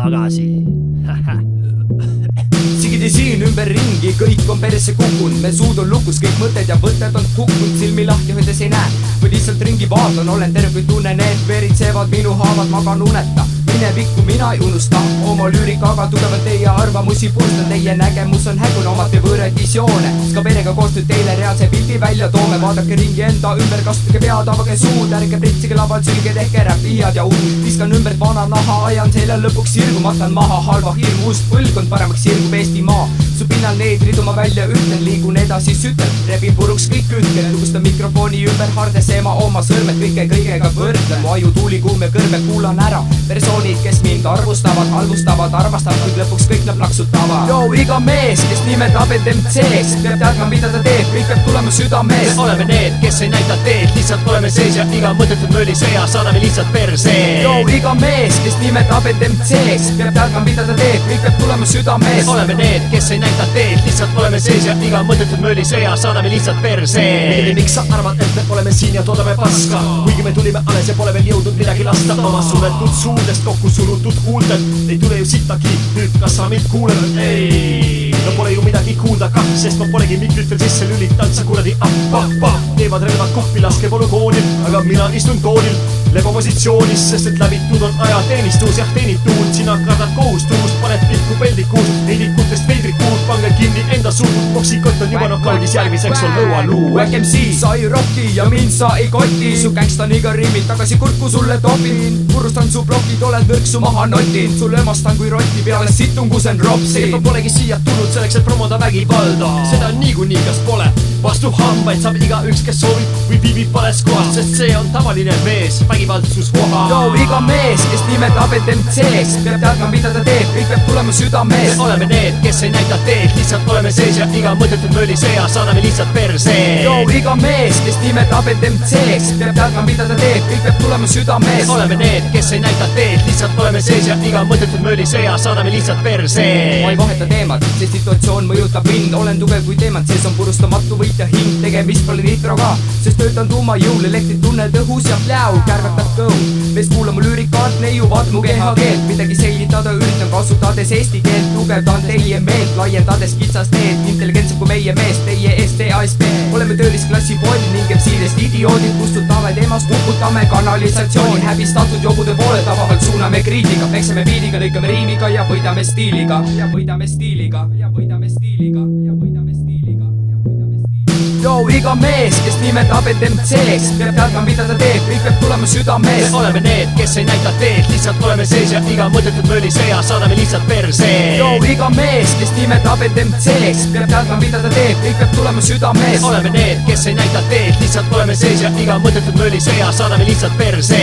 tagasi. Sigidi siin ümberringi, kõik on peresse kukkunud. Me suud on lukus, kõik mõtted ja võtted on hukkunud. Silmi lahti hoides ei näe või lihtsalt ringi vaatan. Olen terve, kui tunnen, et veritsevad minu haavad, magan uneta. Minevikku mina ei unusta, oma lüürikaga tugevalt teie arvamusi purustan. Teie nägemus on hägune, omate võõraid visioone. Ska verega koostööd teile reaalse pildi välja toome. Vaadake ringi enda ümber, kastage pead, avage suud. Ärge pritsige lavalt sülge, tehke räpiad ja uud. Viskan ümbert vana naha, ajan selja lõpuks sirgu. Matan maha halva hirmu, uus põlvkond paremaks sirgub Eestimaa. Su pinnal neid ridu ma välja ütlen, liigun edasi sütel. Rebin puruks kõik kütkel, lugustan mikrofoni ümber hardes ema oma sõrmed kõigega võrdlen. Mu aju tuulikuum ja kõrve kuulan ära persoonid, kes mind arvustavad, halvustavad, armastavad, kuid lõpuks kõik nad plaksutavad. Yo, iga mees, kes nimetab end MC-ks, peab teadma, mida ta teeb, kõik peab tulema südamees. Oleme need, kes ei näita teed, lihtsalt oleme sees ja iga mõttetut mööli sõja saadame lihtsalt perse. Yo, iga mees, kes nimetab end MC-ks, peab teadma, mida ta teeb, kõik peab tulema südamees. Oleme need, kes ei näita teed, lihtsalt oleme sees ja iga mõttetut mööli sõja saadame lihtsalt perse. Miks sa arvad, et me oleme siin ja toodame paska? Kuigi me tulime alles ja pole veel jõudnud midagi lasta. Oma suletud suudest kokku surutud huultel ei tule ju sittagi, nüüd kas sa mind kuuled? Ei, no pole ju midagi kuulda kah, sest ma polegi mikrit veel sisse lülitanud. Sa kuradi appa, teevad relvad kuppi, laske polügoonil, aga mina istun toolil lepopositsioonis, sest et läbitud on ajateenistus. Jah, teenitud, sina kardad kohustust, paned pilku peldikuus, heidikutest veidrikuud, pange kinni enda suud. Moksikott on juba nokaudis, järgmiseks on lõualuu. Wack MC, sa ei rocki ja mind sa ei koti. Su gängstan iga riimid tagasi kurku sulle topin. Purustan su blokid, oled võrksu maha notin. Sul ömastan kui rotti peale situngusen ropsi. Ma polegi siia tulnud selleks, et promoda vägivalda. Seda niikuinii kas pole, vastu hambaid saab igaüks, kes soovib või viibib vales kohas, sest see on tavaline mees, vägivaldsus voha. Yo, iga mees, kes nimetab end MC-ks, peab teadma, mida ta teeb, kõik peab tulema südamees. Oleme need, kes ei näita teed, lihtsalt oleme sees ja iga mõttetut mööli sõja saadame lihtsalt perse. Yo, iga mees, kes nimetab end MC-ks, peab teadma, mida ta teeb, kõik peab tulema südamees. Oleme need, kes ei näita teed, lihtsalt oleme sees ja iga mõttetut mööli sõja saadame lihtsalt perse. Ma ei vaheta teemat, sest situatsioon mõjutab mind. Olen tugev kui teemant, sees on purustamatu võitja hind. Tegemist pole nitroga, sest töötan tuumajõul. Elektrit tunned õhus ja pläu, kärgatab kõu. Mees kuula mu lüürikaart, neiuvad mu kehakeelt. Midagi selgitada üritan, kasutades eesti keelt. Tugevdan teie meelt, laiendades kitsast teed. Intelligentsem kui meie mees, teie STASP. Oleme töölisklassi pool ning MC-dest idioodid. Kustutame temast, uputame kanalisatsiooni. Häbistatud jobude poole tabavalt suuname kriitika. Peksame biidiga, lõikame riimiga ja võidame stiiliga. Ja võidame stiiliga, ja võidame stiiliga, ja võidame stiiliga. Yo, iga mees, kes nimetab end MC-ks, peab teadma, mida ta teeb, kõik peab tulema südamees. Oleme need, kes ei näita teed, lihtsalt oleme sees ja iga mõttetut mööli sõja saadame lihtsalt perse. Yo, iga mees, kes nimetab end MC-ks, peab teadma, mida ta teeb, kõik peab tulema südamees. Oleme need, kes ei näita teed, lihtsalt oleme sees ja iga mõttetut mööli sõja saadame lihtsalt perse.